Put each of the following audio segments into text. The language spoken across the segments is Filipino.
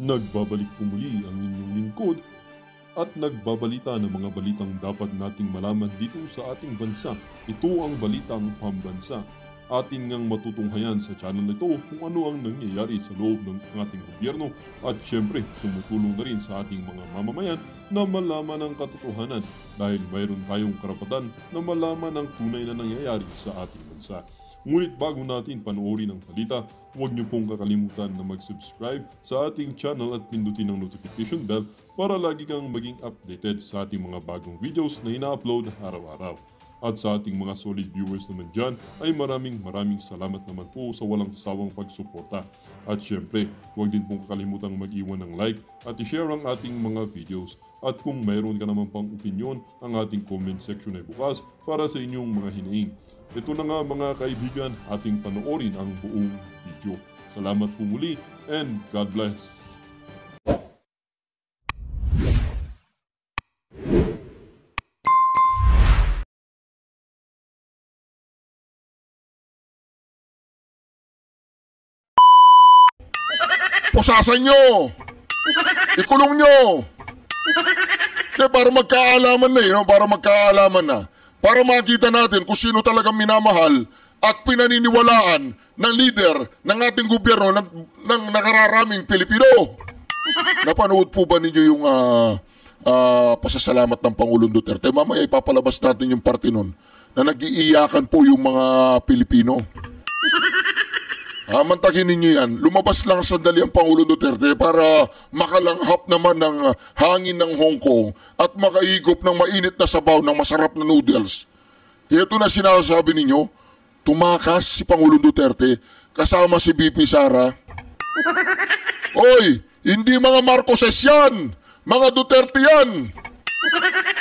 Nagbabalik po muli ang inyong lingkod at nagbabalita ng mga balitang dapat nating malaman dito sa ating bansa. Ito ang Balitang Pambansa. Atin ngang matutunghayan sa channel na ito kung ano ang nangyayari sa loob ng ating gobyerno at syempre tumutulong na rin sa ating mga mamamayan na malaman ang katotohanan dahil mayroon tayong karapatan na malaman ang tunay na nangyayari sa ating bansa. Ngunit bago natin panoorin ang balita, huwag niyo pong kakalimutan na mag-subscribe sa ating channel at pindutin ang notification bell para lagi kang maging updated sa ating mga bagong videos na ina-upload araw-araw. At sa ating mga solid viewers naman dyan ay maraming salamat naman po sa walang sawang pagsuporta. At syempre, huwag din pong kakalimutan mag-iwan ng like at i-share ang ating mga videos. At kung mayroon ka naman pang opinion, ang ating comment section ay bukas para sa inyong mga hinaing. Ito na nga mga kaibigan, ating panoorin ang buong video. Salamat po muli and God bless. Pusasan nyo! Ikulong nyo! Para magkaalaman na no? Para magkaalaman na. Para makita natin kung sino talagang minamahal at pinaniniwalaan ng leader ng ating gobyerno ng nakararaming Pilipino. Napanood po ba ninyo yung pasasalamat ng Pangulong Duterte? Mamaya ipapalabas natin yung parte nun na nag-iiyakan po yung mga Pilipino. Mantakin ninyo yan. Lumabas lang sandali ang Pangulong Duterte para makalanghap naman ng hangin ng Hong Kong at makaigop ng mainit na sabaw ng masarap na noodles. Ito na sinasabi ninyo, tumakas si Pangulong Duterte kasama si BP Sara. Oy, hindi mga Marcoses yan! Mga Duterte yan!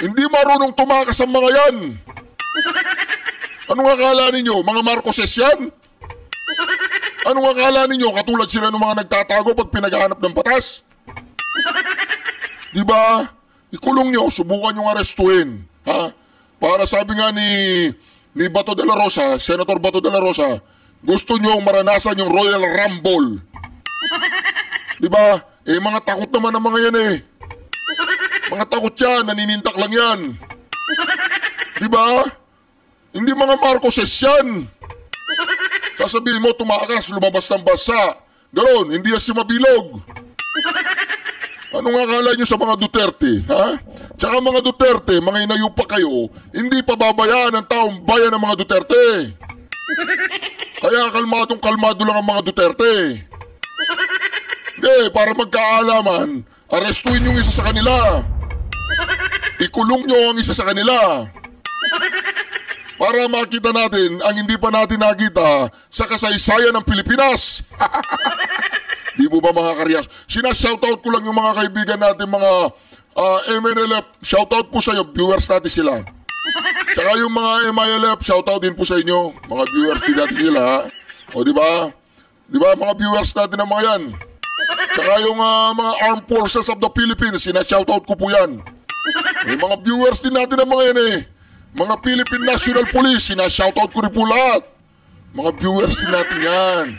Hindi marunong tumakas ang mga yan! Anong akala ninyo? Mga Marcoses yan? Anong akala ninyo? Katulad sila ng mga nagtatago pag pinaghahanap ng batas? Diba? Ikulong nyo, subukan nyo arestuhin. Ha? Para sabi nga ni Bato de la Rosa, Senator Bato de la Rosa, gusto nyo maranasan yung Royal Rumble. Diba? Mga takot naman ang mga yan Mga takot yan, naninintak lang yan. Diba? Hindi mga Marcoses yan. Sasabihin mo, tumakas, lumabas ng bansa. Ganon, hindi yan si Mabilog. Anong akala nyo sa mga Duterte, ha? Tsaka mga Duterte, mga inayupa kayo, hindi pababayaan ang taong bayan ng mga Duterte. Kaya kalmadong-kalmado lang ang mga Duterte. Hindi, para magkaalaman, arestuin yung isa sa kanila. Ikulong nyo ang isa sa kanila. Para makita natin ang hindi pa natin nakita sa kasaysayan ng Pilipinas. Di mo ba mga karyas? Sinashoutout ko lang yung mga kaibigan natin, mga MNLF. Shoutout po sa inyo, viewers natin sila. Tsaka yung mga MILF, shoutout din po sa inyo. Mga viewers din natin sila. O di ba? Di ba mga viewers natin ang mga yan? Tsaka yung mga Armed Forces of the Philippines, sinashoutout ko po yan. May mga viewers din natin ang mga yan Mga Philippine National Police, sinashoutout ko rin po lahat. Mga viewers din natin yan.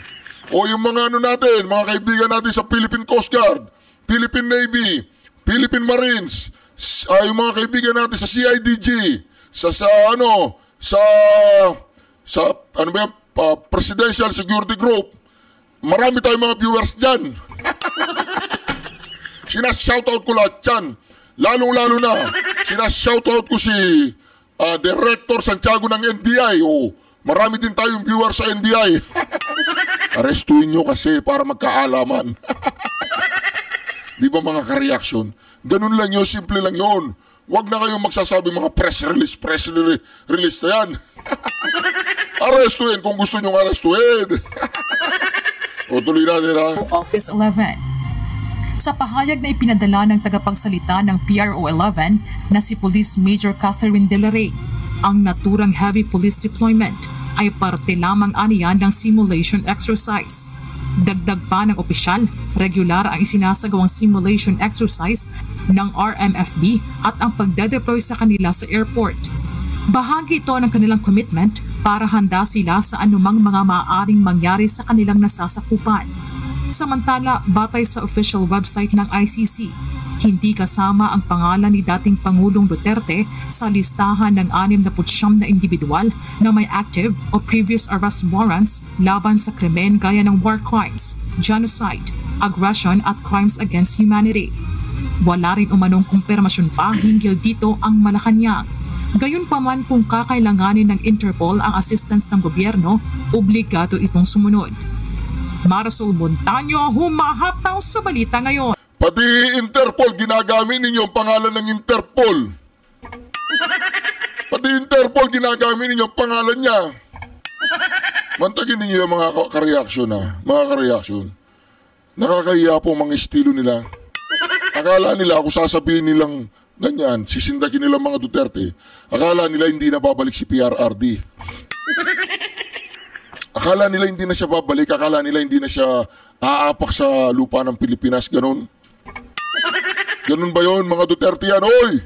O yung mga natin, mga kaibigan natin sa Philippine Coast Guard, Philippine Navy, Philippine Marines, yung mga kaibigan natin sa CIDG, sa Presidential Security Group. Marami tayong mga viewers dyan. Sinashoutout ko lahat yan. Lalong-lalo na, sinashoutout ko si Director Santiago ng NBI. Marami din tayong viewers sa NBI. Arestuin nyo kasi para magkaalaman. Di ba mga ka-reaction? Ganun lang yun, simple lang yun. Huwag na kayong magsasabi mga press release na yan. Arestuin kung gusto nyo arestuin. O tuloy natin ha. Office 11. Sa pahayag na ipinadala ng tagapagsalita ng PRO 11 na si Police Major Catherine De La Rey, ang naturang heavy police deployment ay parte lamang aniyan ng simulation exercise. Dagdag pa ng opisyal, regular ang isinasagawang simulation exercise ng RMFB at ang pagdedeploy sa kanila sa airport. Bahagi ito ng kanilang commitment para handa sila sa anumang mga maaaring mangyari sa kanilang nasasakupan. Samantala, batay sa official website ng ICC, hindi kasama ang pangalan ni dating Pangulong Duterte sa listahan ng 69 na individual na may active o previous arrest warrants laban sa krimen gaya ng war crimes, genocide, aggression at crimes against humanity. Wala rin umanong kumpirmasyon pa hinggil dito ang Malacanang. Gayunpaman kung kakailanganin ng Interpol ang assistance ng gobyerno, obligado itong sumunod. Marisol Montaño, humahataw sa balita ngayon. Pati Interpol, ginagamit ninyo ang pangalan ng Interpol. Pati Interpol, ginagamit ninyo ang pangalan niya. Mantagin ninyo yung mga kareaksyon mga kareaksyon. Nakakahiya po mga estilo nila. Akala nila kung sasabihin nilang ganyan, sisindakin nila mga Duterte, akala nila hindi na babalik si PRRD. Akala nila hindi na siya babalik, akala nila hindi na siya aapak sa lupa ng Pilipinas, ganun. Ganun ba yun, mga Duterte yan? Oy!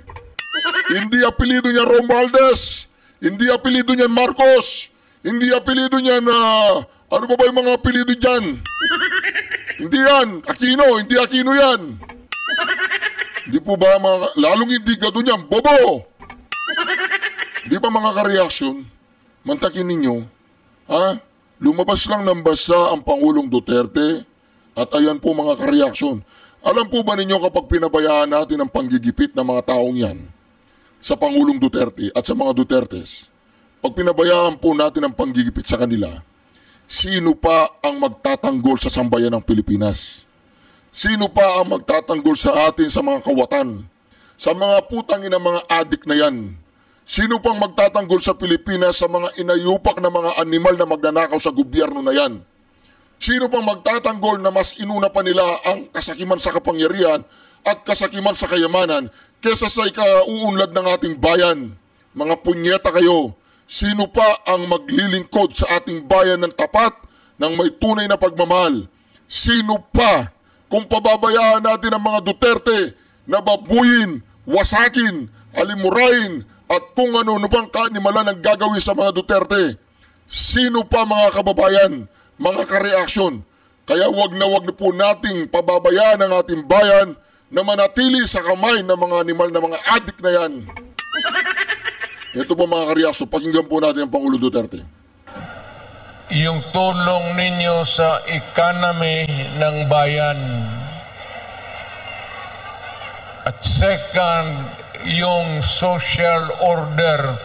Hindi apelido niya Romualdez, hindi apelido niyan Marcos, hindi apelido niyan, ano ba yung mga apelido dyan? Hindi yan, Aquino, hindi Aquino yan. Hindi po ba mga, lalong hindi gado niyan, bobo! Hindi pa mga kareaksyon, mantakin ninyo, lumabas lang ng basa ang Pangulong Duterte at ayan po mga kareaksyon. Alam po ba ninyo kapag pinabayaan natin ang panggigipit ng mga taong yan sa Pangulong Duterte at sa mga Dutertes, pag pinabayaan po natin ang panggigipit sa kanila, sino pa ang magtatanggol sa sambayan ng Pilipinas? Sino pa ang magtatanggol sa atin sa mga kawatan? Sa mga putangin ng mga adik na yan? Sino pang magtatanggol sa Pilipinas sa mga inayupak na mga animal na magnanakaw sa gobyerno na yan? Sino pang magtatanggol na mas inuna pa nila ang kasakiman sa kapangyarihan at kasakiman sa kayamanan kesa sa ikauunlad ng ating bayan? Mga punyeta kayo, sino pa ang maglilingkod sa ating bayan ng tapat ng may tunay na pagmamahal? Sino pa kung pababayaan natin ang mga Duterte na babuyin, wasakin, alimurain at kung ano pang kaanimalan ang gagawin sa mga Duterte? Sino pa mga kababayan? Mga kareaksyon, kaya wag na po nating pababayaan ang ating bayan na manatili sa kamay ng mga animal na mga adik na yan. Ito po mga kareaksyon, pakinggan po natin ang Pangulo Duterte. Yung tulong ninyo sa economy ng bayan. At second, yung social order.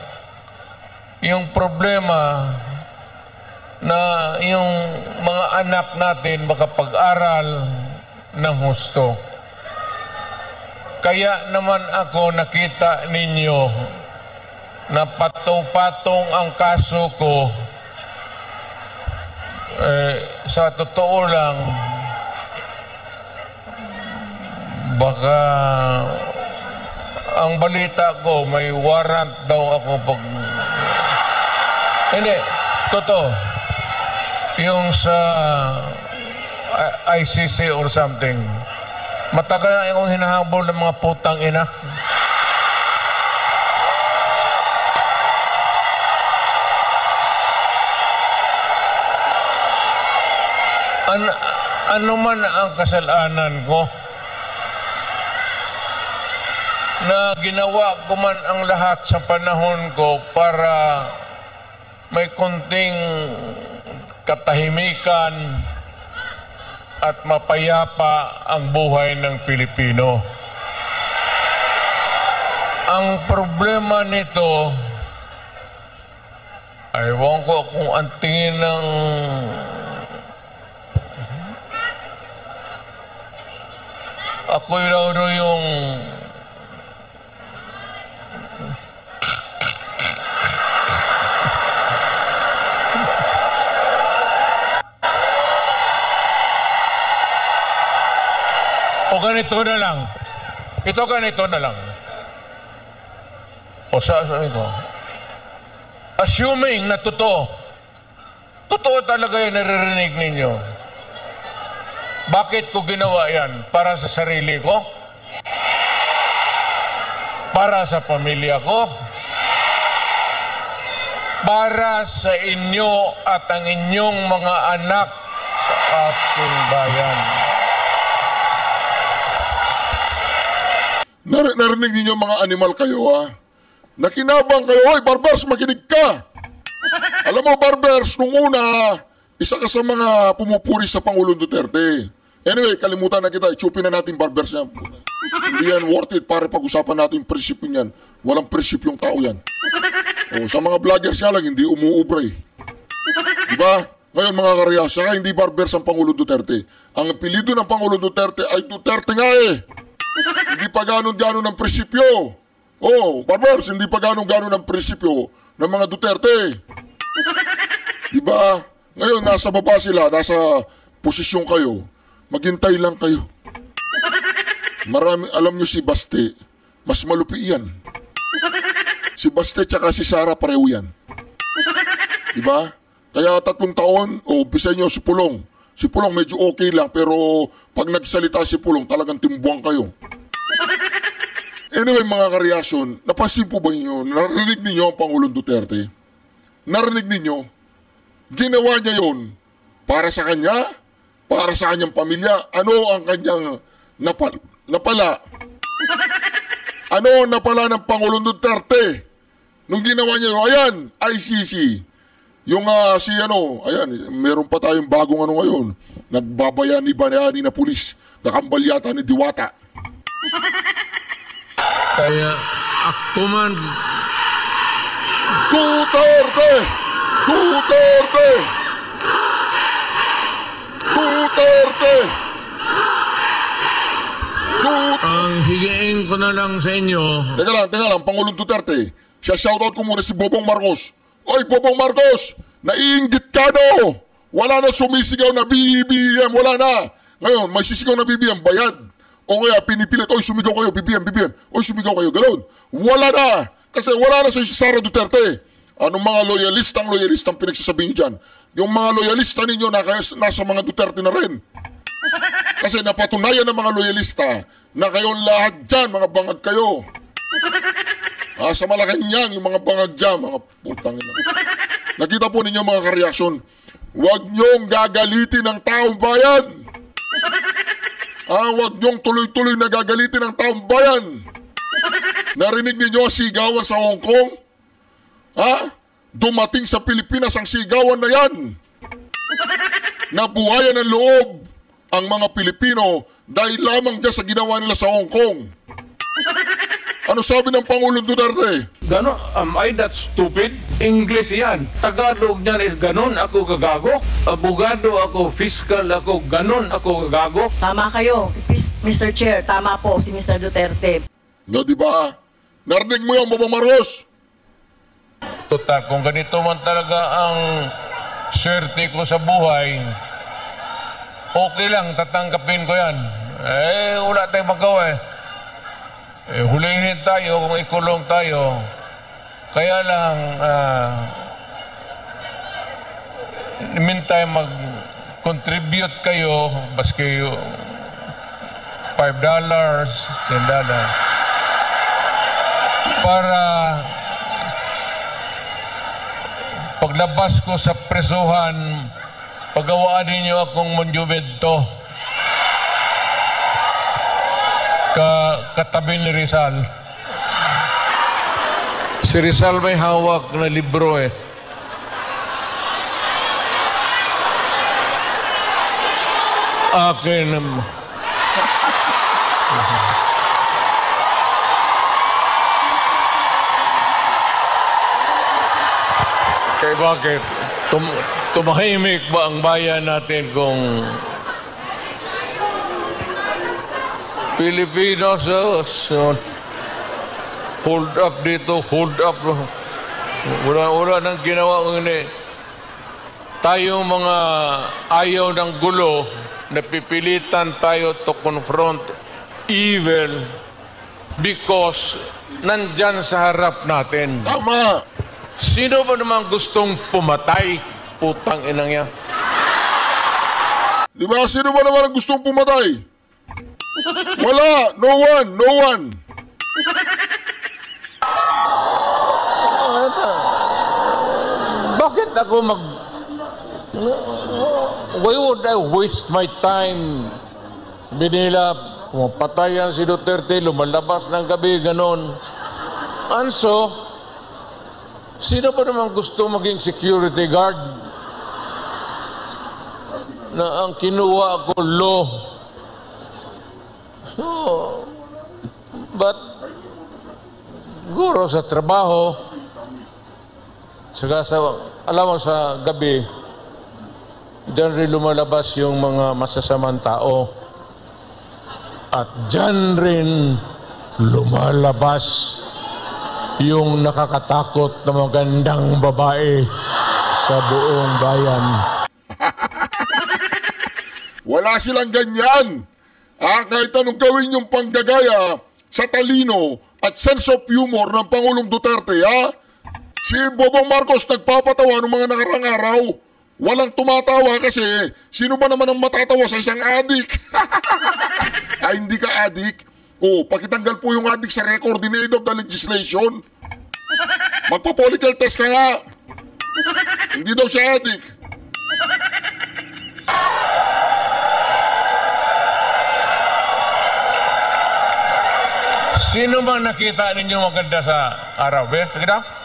Yung problema na yung mga anak natin makapag-aral ng husto. Kaya naman ako nakita ninyo na patong-patong ang kaso ko. Sa totoo lang, baka ang balita ko may warrant daw ako pag... Hindi, totoo. Yung sa ICC or something. Matagal na akong hinahabol ng mga putang ina. Ano man ang kasalanan ko, na ginawa ko man ang lahat sa panahon ko para may konting katahimikan at mapayapa ang buhay ng Pilipino. Ang problema nito, ewan ko kung ang tingin ng ako yung o ganito na lang. Ito ganito na lang. O sabi ko, assuming na totoo talaga yung naririnig ninyo, bakit ko ginawa yan? Para sa sarili ko? Para sa pamilya ko? Para sa inyo at ang inyong mga anak sa ating bayan. Narinig ninyo mga animal kayo, ha? Nakinabang kayo, hoy Barbers, makinig ka! Alam mo, Barbers, nung una, isa ka sa mga pumupuri sa Pangulong Duterte. Anyway, kalimutan na kita, itsupin na natin Barbers niya. Hindi yan worth it para pag-usapan natin yung prinsipyo niyan. Walang prinsipyo yung tao yan. O, sa mga vloggers nga lang, hindi umuubra eh. Diba? Ngayon mga karya, saka hindi Barbers ang Pangulong Duterte. Ang apelido ng Pangulong Duterte ay Duterte nga eh. Hindi pa ganon-ganon ang prinsipyo. Oh, Barbers, hindi pa ganon-ganon ang prinsipyo ng mga Duterte. Diba? Ngayon, nasa baba sila, nasa posisyon kayo. Maghintay lang kayo. Marami, alam nyo si Baste, mas malupi yan. Si Baste tsaka si Sara pareho yan. Diba? Kaya 3 taon, umpisa nyo si Pulong. Si Pulong medyo okay lang, pero pag nagsalita si Pulong, talagang timbuang kayo. Anyway mga kareaksyon, napansin po ba ninyo, narinig ninyo ang Pangulong Duterte? Narinig ninyo? Ginawa niya yon para sa kanya, para sa kanyang pamilya. Ano ang kanyang napala? Ano ang napala ng Pangulong Duterte? Nung ginawa niya yun, ayan, ICC. Yung ayan, meron pa tayong bagong ngayon. Nagbabayani-bayani na pulis. Nakambal yata ni Diwata. Kaya ako man, Duterte! Duterte! Duterte! ang higiin ko na lang sa inyo, Teka lang, Pangulong Duterte. Siya shoutout ko muna si Bobong Marcos. Oy, Bobong Marcos! Naiinggit ka no! Wala na sumisigaw na BBM, wala na! Ngayon, may sisigaw na BBM, bayad. O kaya pinipilit, oy, sumigaw kayo, BBM. Oy, sumigaw kayo, ganoon. Wala na! Kasi wala na si Sara Duterte. Anong mga loyalistang pinagsasabihin dyan? Yung mga loyalista ninyo nasa mga Duterte na rin. Kasi napatunayan ng mga loyalista na kayong lahat dyan, mga bangag kayo. Sa Malacanang, yung mga bangag dyan, mga putang ina. Nakita po ninyo mga kareaksyon, huwag nyong gagalitin ang taong bayan. Huwag nyong tuloy-tuloy na gagalitin ang taong bayan. Narinig ninyo ang sigawan sa Hong Kong? Dumating sa Pilipinas ang sigawan na yan. Nabuhayan ng loob ang mga Pilipino dahil lamang dyan sa ginawa nila sa Hong Kong. Ano sabi ng Pangulong Duterte? Ganon, am I that stupid? English yan. Tagalog niyan is ganon ako gagago. Abogado ako, fiscal ako, ganon ako gagago. Tama kayo, Mr. Chair. Tama po si Mr. Duterte. No, di ba? Narinig mo yan, Bobong Marcos? Total, kung ganito man talaga ang swerte ko sa buhay, okay lang, tatanggapin ko yan. Wala tayong magawa eh. Hulihin tayo kung ikulong tayo. Kaya lang, in the meantime, mag-contribute kayo, baski $5, $10, para paglabas ko sa presuhan, pagawaan ninyo akong monumento katabi ni Rizal. Si Rizal may hawak na libro eh. Akin. Kaya bakit? Tumahimik ba ang bayan natin kung Pilipinas, hold up dito, hold up. Wala nang ginawa ko ini. Tayong mga ayaw ng gulo, napipilitan tayo to confront evil because nandyan sa harap natin. Tama! Sino ba naman gustong pumatay? Putang inang yan. Di ba? Sino ba naman ang gustong pumatay? Wala! No one! Bakit ako why would I waste my time? Binila, pumapatayan si Duterte, lumalabas ng gabi, ganon. Anso, sino ba naman gusto maging security guard na ang kinuha ko law? So, but, siguro sa trabaho, saka alam mo sa gabi, diyan rin lumalabas yung mga masasamang tao. At diyan rin lumalabas yung nakakatakot na magandang babae sa buong bayan. Wala silang ganyan. Kahit anong gawin yung panggagaya sa talino at sense of humor ng Pangulong Duterte, ha? Si Bobong Marcos nagpapatawa ng mga nakarang araw. Walang tumatawa kasi sino ba naman ang matatawa sa isang adik? Ay, hindi ka adik? O, pakitanggal po yung adik sa record in aid of the legislation. Magpo-political test ka nga. Hindi daw siya adik. Sino bang nakita ninyo maganda sa araw? Nakita?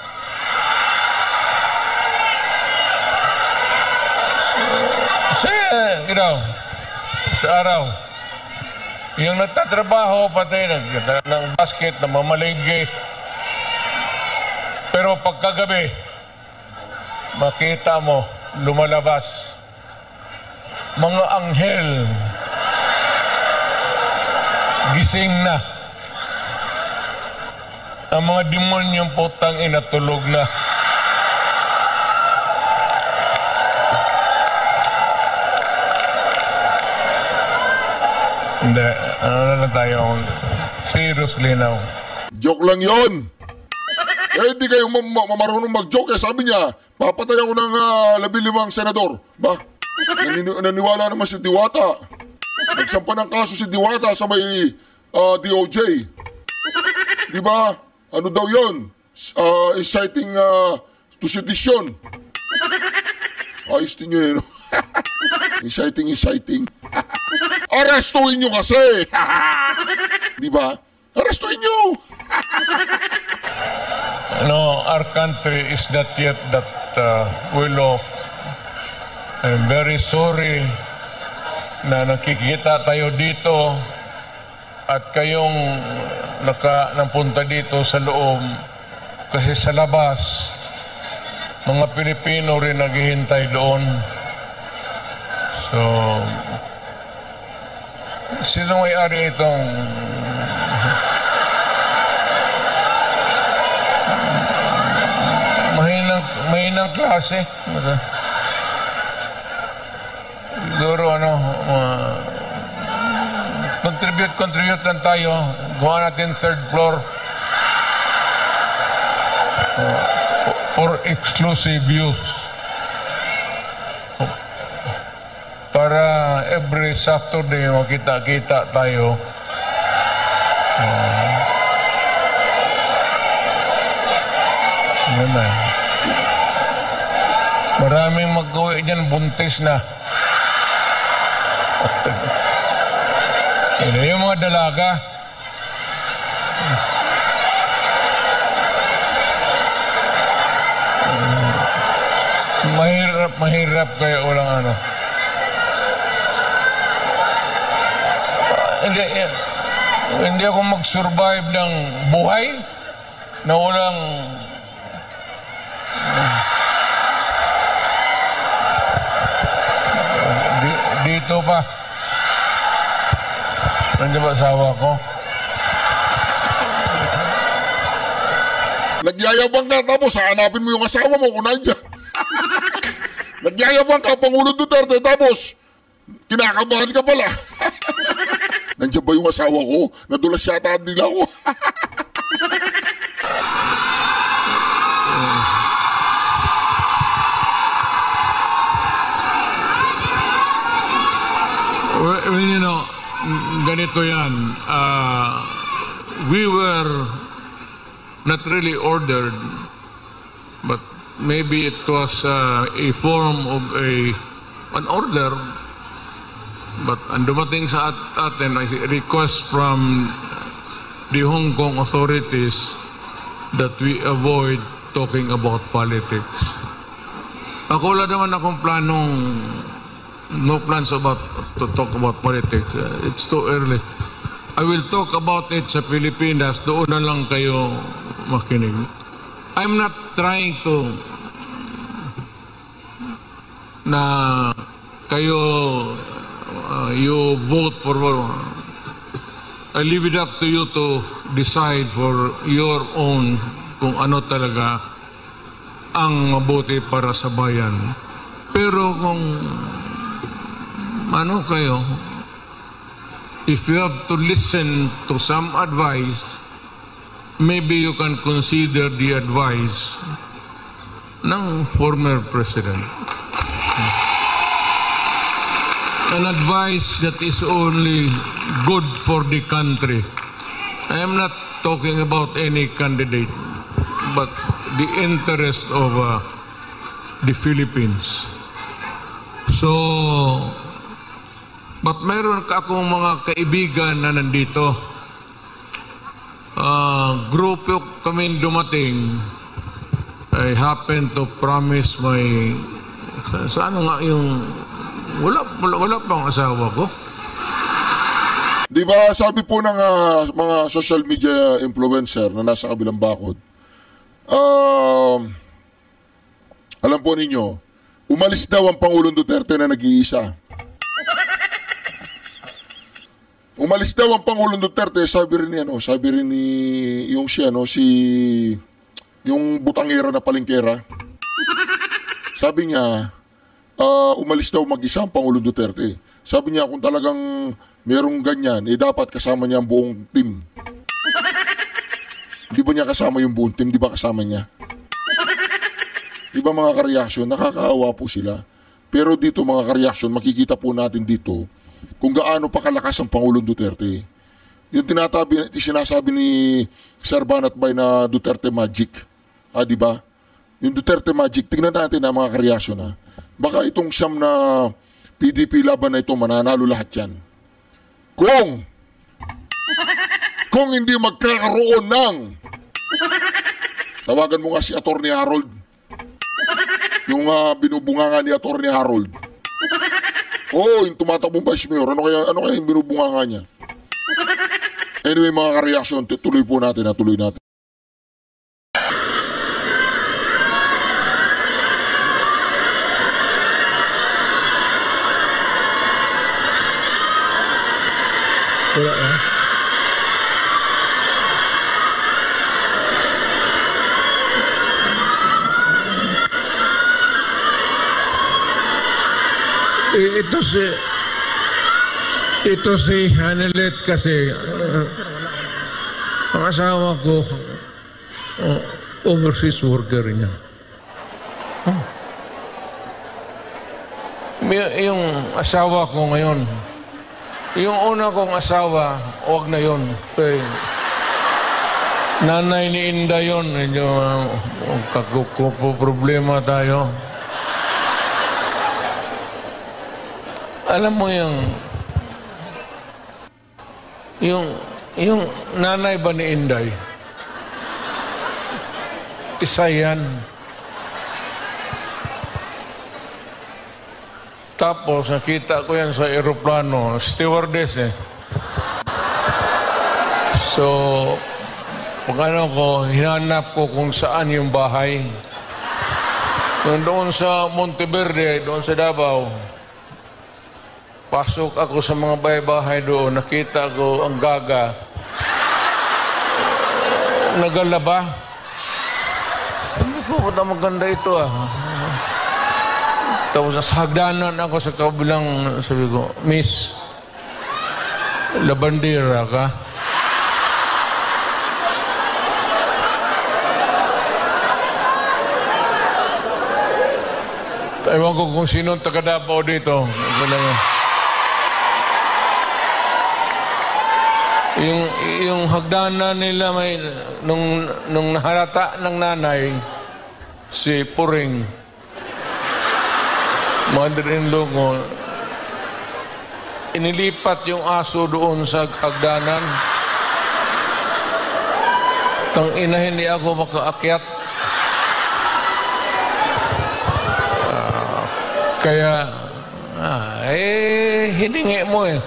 Sa araw. Yung nagtatrabaho, pati ng basket, na mamaligay. Pero pagkagabi, makita mo, lumalabas. Mga anghel, gising na. Ang mga demonyong putang inatulog na. Hindi, ano na tayo, seriously now. Joke lang yon. Hindi kayo marunong mag-joke. Sabi niya, papatay ako ng 15 senador. Ba, naniwala naman si Diwata. Nagsampa ng kaso si Diwata sa may DOJ. Di ba? Ano daw yon? Inciting to sedition. Ayos din yun, no? Inciting. Arestuin nyo kasi! Di ba? Arestuin nyo! No, our country is not yet that well off. I'm very sorry na nakikita tayo dito at kayong napunta dito sa loob kasi sa labas mga Pilipino rin naghihintay doon. So, sino may-ari itong mahinang klase? Siguro contribute lang tayo. Gawa natin third floor for exclusive use. Para every Saturday makita-kita tayo. Maraming mag-uwi dyan, buntis na. Yung mga dalaga. Mahirap kayo walang Hindi ako mag-survive ng buhay na walang dito pa. Nandiyan ba asawa ko? Nagyayabang ka tapos hahanapin mo yung asawa mo kung nandiyan. Nagyayabang ka, Pangulo Duterte, tapos kinakabahan ka pala. Nandiyan ba yung asawa ko? Nadulas yata nila ako. Well, you know, ganito yan. We were not really ordered, but maybe it was a form of a an order, but ang dumating sa atin ay request from the Hong Kong authorities that we avoid talking about politics. Ako wala naman akong no plans to talk about politics. It's too early. I will talk about it sa Pilipinas. Doon na lang kayo makinig. I'm not trying to na kayo you vote for I leave it up to you to decide for your own kung ano talaga ang mabuti para sa bayan. Pero kung ano kayo, if you have to listen to some advice, maybe you can consider the advice ng former president. An advice that is only good for the country. I am not talking about any candidate, but the interest of the Philippines. So, but meron akong mga kaibigan na nandito. Grupo kami dumating. I happen to promise my... Saan nga yung... Wala pang asawa ko. Di ba sabi po ng mga social media influencer na nasa kabilang bakod, alam po ninyo, umalis daw ang Pangulong Duterte na nag-iisa. Umalis daw ang Pangulong Duterte, sabi rin ni yung siya, yung butangera na palengkera. Sabi niya, umalis daw mag-isa ang Pangulong Duterte. Sabi niya, kung talagang merong ganyan, dapat kasama niya ang buong team. Di ba niya kasama yung buong team? Di ba kasama niya? Di ba mga kareaksyon, nakakaawa po sila. Pero dito mga kareaksyon, makikita po natin dito kung gaano pa kalakas ang Pangulong Duterte. Yung sinasabi ni Sir Banat Bay na Duterte Magic. Di ba? Yung Duterte Magic, tingnan natin na mga kareaksyon baka itong siyam na PDP laban na ito, mananalo lahat yan. Kung hindi magkakaroon ng, tawagan mo nga si Atty. Harold, yung binubunganga ni Atty. Harold. Yung tumatakbong Vice Mayor, ano kaya yung binubunganga niya? Anyway mga kareaksyon, tuloy natin. Wala ito si Hanelet kasi ang asawa ko overseas worker niya. Yung asawa ko ngayon, yung una kong asawa, huwag na yun. Nanay ni Inda yun. Medyo problema tayo. Alam mo yung nanay ba ni Inday? Tisayan. Tapos nakita ko yan sa aeroplano, stewardess So, pag hinanap ko kung saan yung bahay. Doon sa Monteverde, doon sa Davao, pasok ako sa mga bahay-bahay doon, nakita ko ang gaga. Nagalaba. Sabi ko, ba't maganda ito Tapos sa hagdanan ako sa kabilang, sabi ko, Miss, labandera ka? Ewan ko kung sino taga-Davao dito. Yung hagdanan nila may nung naharata ng nanay si Puring. mother-in-law ko, inilipat yung aso doon sa hagdanan. Tangina, hindi ako makaakyat. Kaya, hiningi mo eh.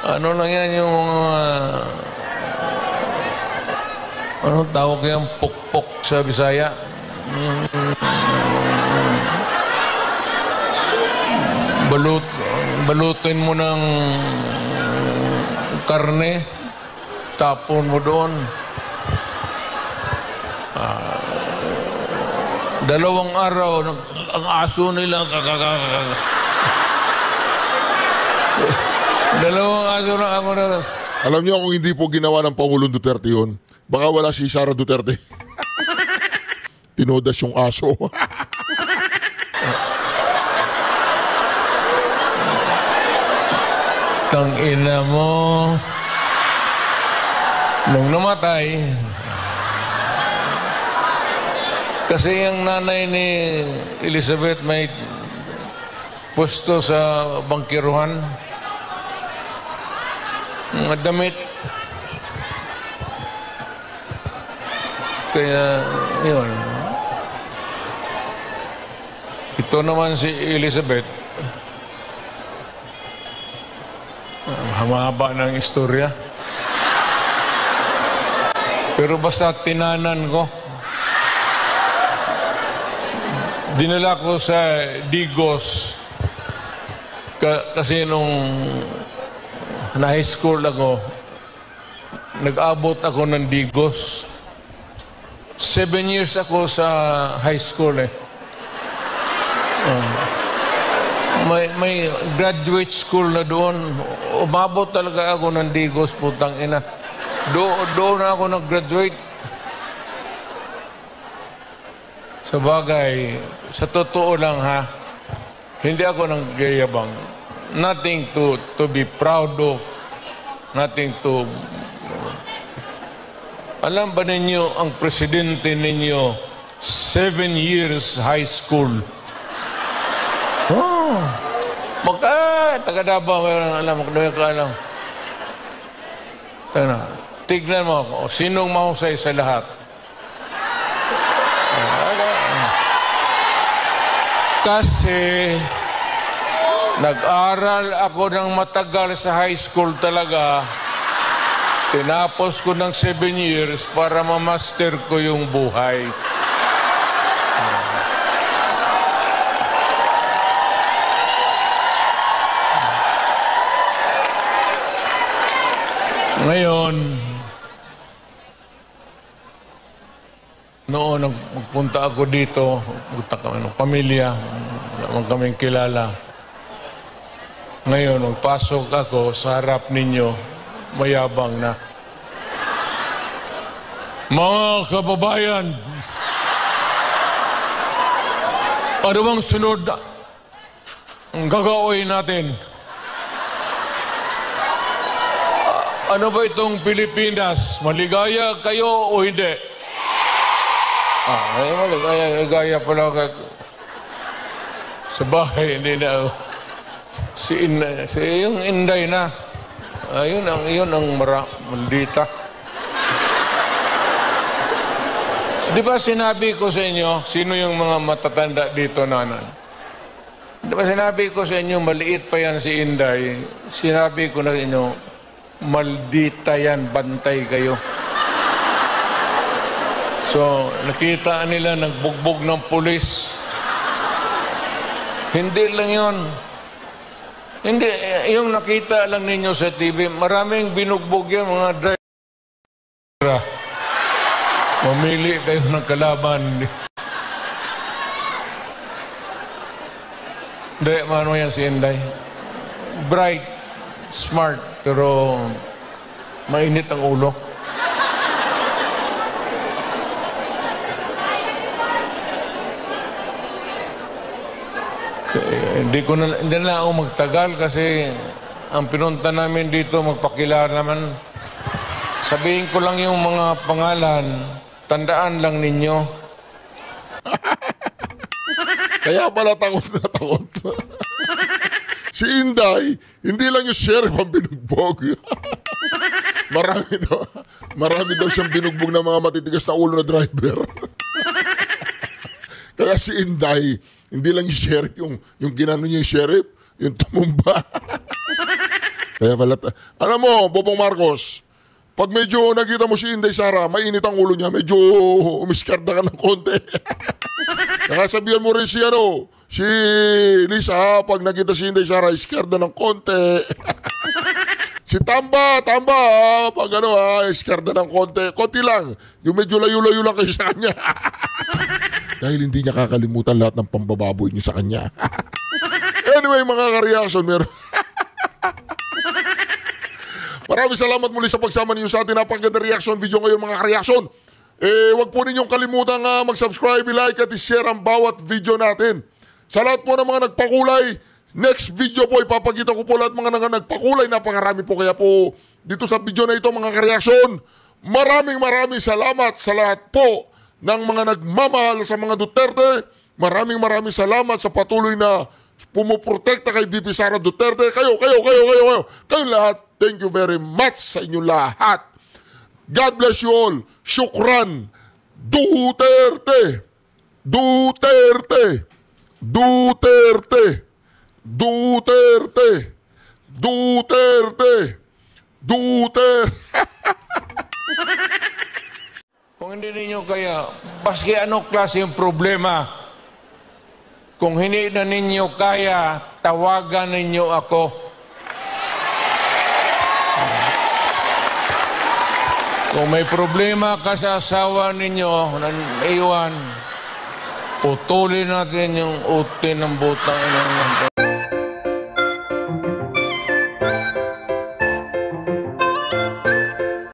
Ano lang yan yung, ano tawag yan, pukpok sa Bisaya? Balutin mo ng karne, tapon mo doon. 2 araw, ang aso nila, 2 aso na ako na. Alam niyo kung hindi po ginawa ng Pangulong Duterte yun, baka wala si Sara Duterte. Tinodas yung aso. Tangina mo. Nung namatay, kasi yung nanay ni Elizabeth may pwesto sa bangkiruhan. Mga damit. Kaya, yun. Ito naman si Elizabeth. Mahaba ng istorya. Pero basta tinanan ko. Dinala ko sa Digos. Kasi nung na high school ako, nag-abot ako ng Digos. 7 years ako sa high school eh. May graduate school na doon. Umabot talaga ako ng Digos, putang ina. Doon ako nag-graduate. Sa bagay, sa totoo lang ha, hindi ako nanggayabang. Nothing to be proud of. Nothing to... Alam ba ninyo, ang presidente ninyo, 7 years high school. Oh, taga-Davao, alam mo, alam. Tignan mo ako, sinong mahusay sa lahat? Kasi nag-aral ako ng matagal sa high school talaga. Tinapos ko ng 7 years para ma-master ko yung buhay. Ngayon, noon nagpunta ako dito, punta kami ng pamilya, wala kaming kilala. Ngayon, magpasok ako sa harap ninyo, mayabang na. Mga kababayan, ano bang sunod ang gagawin natin? Ano ba itong Pilipinas? Maligaya kayo o hindi? Maligaya pala ka. Sa bahay, hindi na. Yung Inday na. Yun ang maldita. Di ba sinabi ko sa inyo, sino yung mga matatanda dito, nanan? Di ba sinabi ko sa inyo, maliit pa yan si Inday? Sinabi ko na inyo, maldita yan, bantay kayo. So, nakita nila nagbugbog ng pulis. Hindi lang yun. Hindi, yung nakita lang ninyo sa TV, maraming binugbog yan, mga driver. Mamili kayo ng kalaban. Hindi, mano yan si Inday. Bright, smart, pero mainit ang ulo. Hindi na ako magtagal kasi ang pinunta namin dito, magpakilala naman. Sabihin ko lang yung mga pangalan, tandaan lang ninyo. Kaya pala takot na takot. Si Inday, hindi lang yung sheriff ang binugbog. Marami daw siyang binugbog ng mga matitigas na ulo na driver. Kaya si Inday, hindi lang yung sheriff, yung ginano niya yung sheriff, yung tumumba. Kaya pala, alam mo, Bobong Marcos, pag medyo nakita mo si Inday Sara, mainit ang ulo niya, medyo umiskarda ka ng konti. Nakasabihan mo rin si Lisa, pag nakita si Inday Sara, iskarda ng konti. Si Tamba, pag iskarda ng konti lang. Yung medyo layo-layo lang kayo sa kanya. Dahil hindi niya kakalimutan lahat ng pambababoy niyo sa kanya. Anyway, mga ka-reaction, maraming salamat muli sa pagsama niyo sa ating napakaganda reaction video ngayon, mga ka-reaction. Huwag po ninyong kalimutan mag-subscribe, like at i-share ang bawat video natin. Sa lahat po ng mga nagpakulay, next video po ipapakita ko po lahat mga nagpakulay. Napakarami po, kaya po dito sa video na ito, mga ka-reaction, maraming salamat sa lahat po ng mga nagmamahal sa mga Duterte. Maraming salamat sa patuloy na pumuprotekta kay BP Sara Duterte. Kayo lahat, thank you very much sa inyong lahat. God bless you all. Shukran. Duterte. Duterte. Duterte. Duterte. Duterte. Duterte. Kung hindi ninyo kaya, baski ano klase yung problema, kung hindi na ninyo kaya, tawagan ninyo ako. Kung may problema ka sa asawa ninyo, iwan, putulin natin yung utin ng butang.